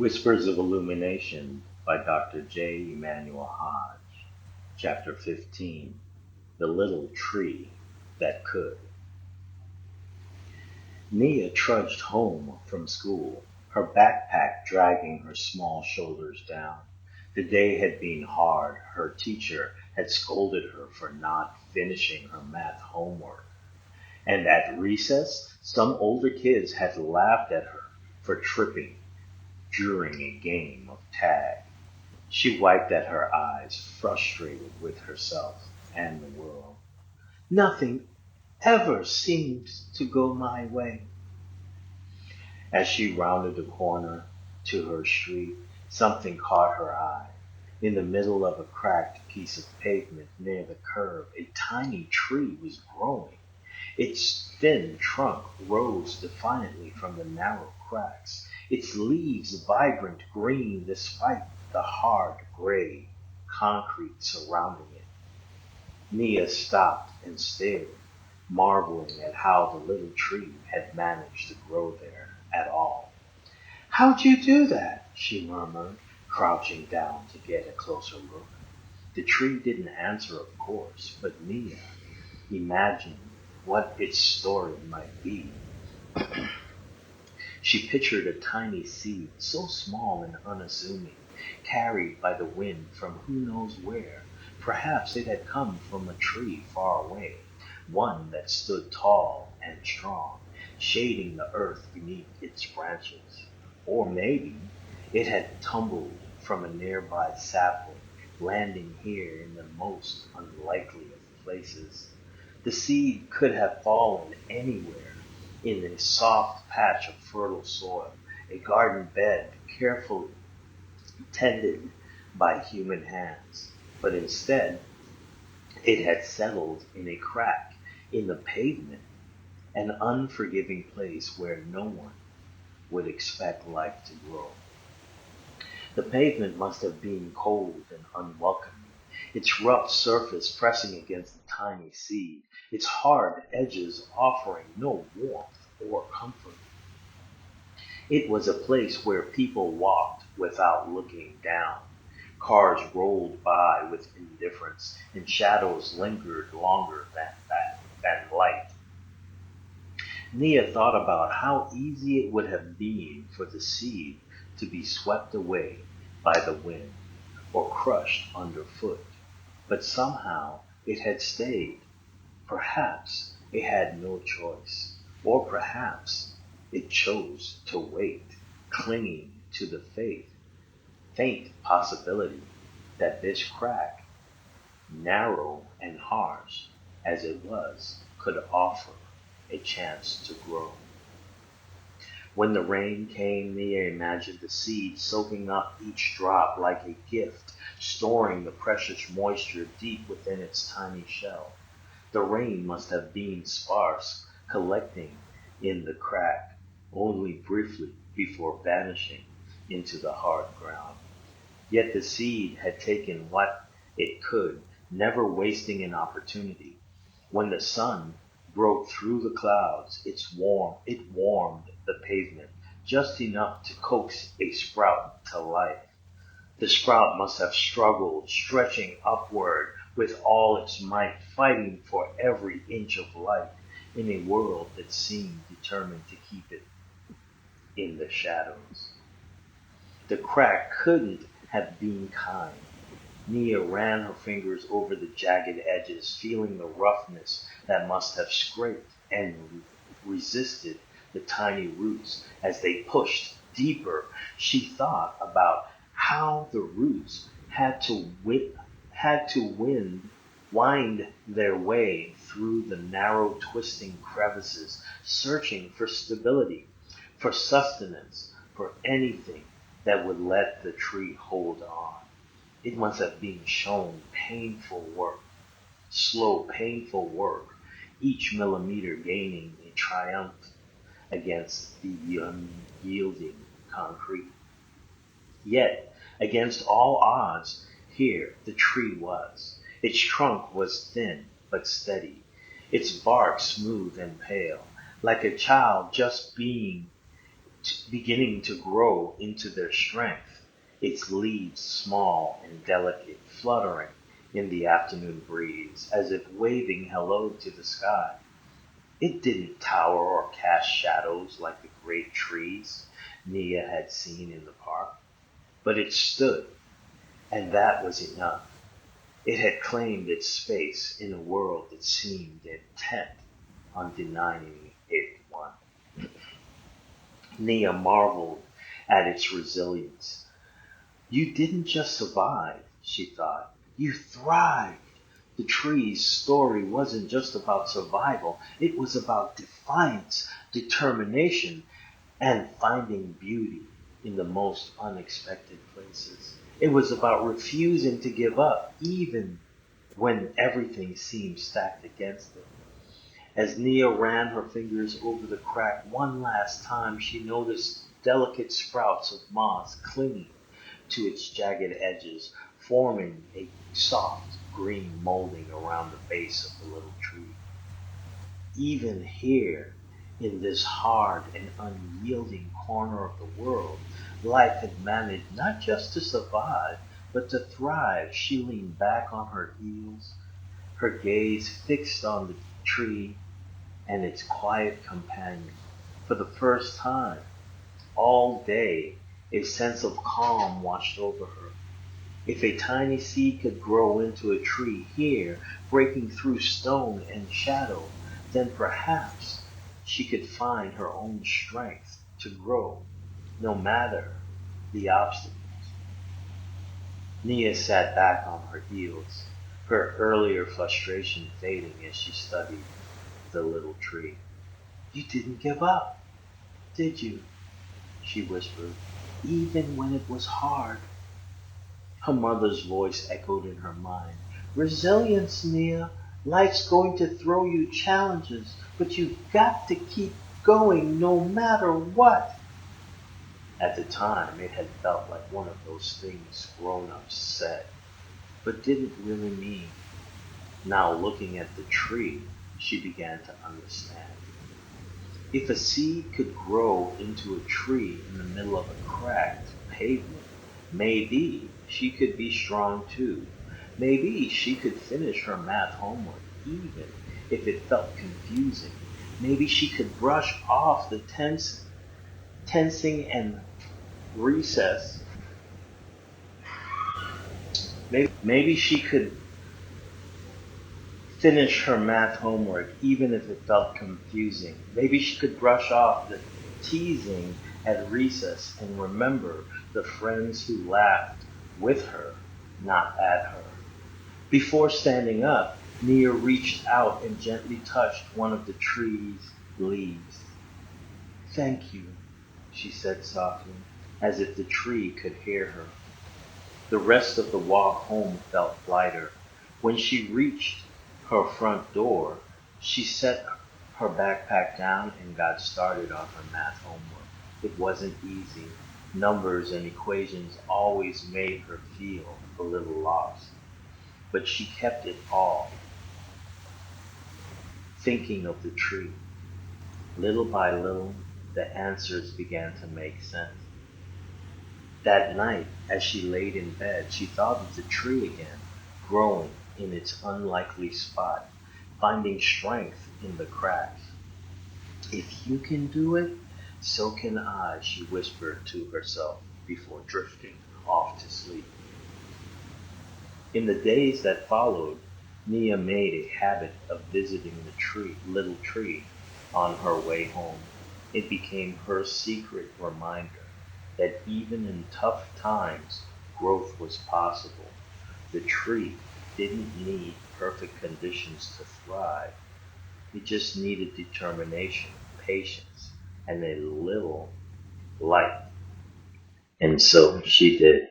Whispers of Illumination by Dr. J. Emanuel Hodge. Chapter 15. The Little Tree That Could. Nia trudged home from school, her backpack dragging her small shoulders down. The day had been hard. Her teacher had scolded her for not finishing her math homework. And at recess, some older kids had laughed at her for tripping during a game of tag. She wiped at her eyes, frustrated with herself and the world. Nothing ever seems to go my way. As she rounded the corner to her street, something caught her eye. In the middle of a cracked piece of pavement near the curb, a tiny tree was growing. Its thin trunk rose defiantly from the narrow cracks, its leaves vibrant green despite the hard gray concrete surrounding it. Nia stopped and stared, marveling at how the little tree had managed to grow there at all. "How'd you do that?" she murmured, crouching down to get a closer look. The tree didn't answer, of course, but Nia imagined what its story might be. She pictured a tiny seed, so small and unassuming, carried by the wind from who knows where. Perhaps it had come from a tree far away, one that stood tall and strong, shading the earth beneath its branches. Or maybe it had tumbled from a nearby sapling, landing here in the most unlikely of places. The seed could have fallen anywhere, in a soft patch of fertile soil, a garden bed carefully tended by human hands. But instead, it had settled in a crack in the pavement, an unforgiving place where no one would expect life to grow. The pavement must have been cold and unwelcoming, its rough surface pressing against the tiny seed, its hard edges offering no warmth or comfort. It was a place where people walked without looking down. Cars rolled by with indifference, and shadows lingered longer than light. Nia thought about how easy it would have been for the seed to be swept away by the wind or crushed underfoot. But somehow it had stayed. Perhaps it had no choice, or perhaps it chose to wait, clinging to the faint possibility that this crack, narrow and harsh as it was, could offer a chance to grow. When the rain came, Nia imagined the seed soaking up each drop like a gift, storing the precious moisture deep within its tiny shell. The rain must have been sparse, collecting in the crack only briefly before vanishing into the hard ground. Yet the seed had taken what it could, never wasting an opportunity. When the sun broke through the clouds, it warmed the pavement just enough to coax a sprout to life. The sprout must have struggled, stretching upward with all its might, fighting for every inch of light in a world that seemed determined to keep it in the shadows. The crack couldn't have been kind. Nia ran her fingers over the jagged edges, feeling the roughness that must have scraped and resisted the tiny roots as they pushed deeper. She thought about how the roots had to wind their way through the narrow, twisting crevices, searching for stability, for sustenance, for anything that would let the tree hold on. It must have been shown painful work, slow, painful work, each millimeter gaining a triumph against the unyielding concrete. Yet, against all odds, here the tree was. Its trunk was thin but steady, its bark smooth and pale, like a child just being beginning to grow into their strength, its leaves small and delicate, fluttering in the afternoon breeze, as if waving hello to the sky. It didn't tower or cast shadows like the great trees Nia had seen in the park, but it stood, and that was enough. It had claimed its space in a world that seemed intent on denying it one. Nia marveled at its resilience. You didn't just survive, she thought. You thrived. The tree's story wasn't just about survival. It was about defiance, determination, and finding beauty in the most unexpected places. It was about refusing to give up, even when everything seemed stacked against it. As Nia ran her fingers over the crack one last time, she noticed delicate sprouts of moss clinging to its jagged edges, forming a soft green molding around the base of the little tree. Even here, in this hard and unyielding corner of the world, life had managed not just to survive, but to thrive. She leaned back on her heels, her gaze fixed on the tree and its quiet companion. For the first time all day, a sense of calm washed over her. If a tiny seed could grow into a tree here, breaking through stone and shadow, then perhaps she could find her own strength to grow, no matter the obstacles. Nia sat back on her heels, her earlier frustration fading as she studied the little tree. You didn't give up, did you? She whispered, even when it was hard. Her mother's voice echoed in her mind. Resilience, Nia. Life's going to throw you challenges, but you've got to keep going no matter what. At the time, it had felt like one of those things grown-ups said, but didn't really mean. Now, looking at the tree, she began to understand. If a seed could grow into a tree in the middle of a cracked pavement, maybe she could be strong too. Maybe she could finish her math homework, even if it felt confusing. Maybe she could brush off the tensing and recess. Maybe she could finish her math homework, even if it felt confusing. Maybe she could brush off the teasing at recess and remember the friends who laughed with her, not at her. Before standing up, Nia reached out and gently touched one of the tree's leaves. Thank you, she said softly, as if the tree could hear her. The rest of the walk home felt lighter. When she reached her front door, she set her backpack down and got started on her math homework. It wasn't easy. Numbers and equations always made her feel a little lost. But she kept it all, thinking of the tree. Little by little, the answers began to make sense. That night, as she laid in bed, she thought of the tree again, growing in its unlikely spot, finding strength in the cracks. If you can do it, so can I, she whispered to herself before drifting off to sleep. In the days that followed, Nia made a habit of visiting the little tree on her way home. It became her secret reminder that even in tough times, growth was possible. The tree didn't need perfect conditions to thrive. It just needed determination, patience, and a little light. And so she did.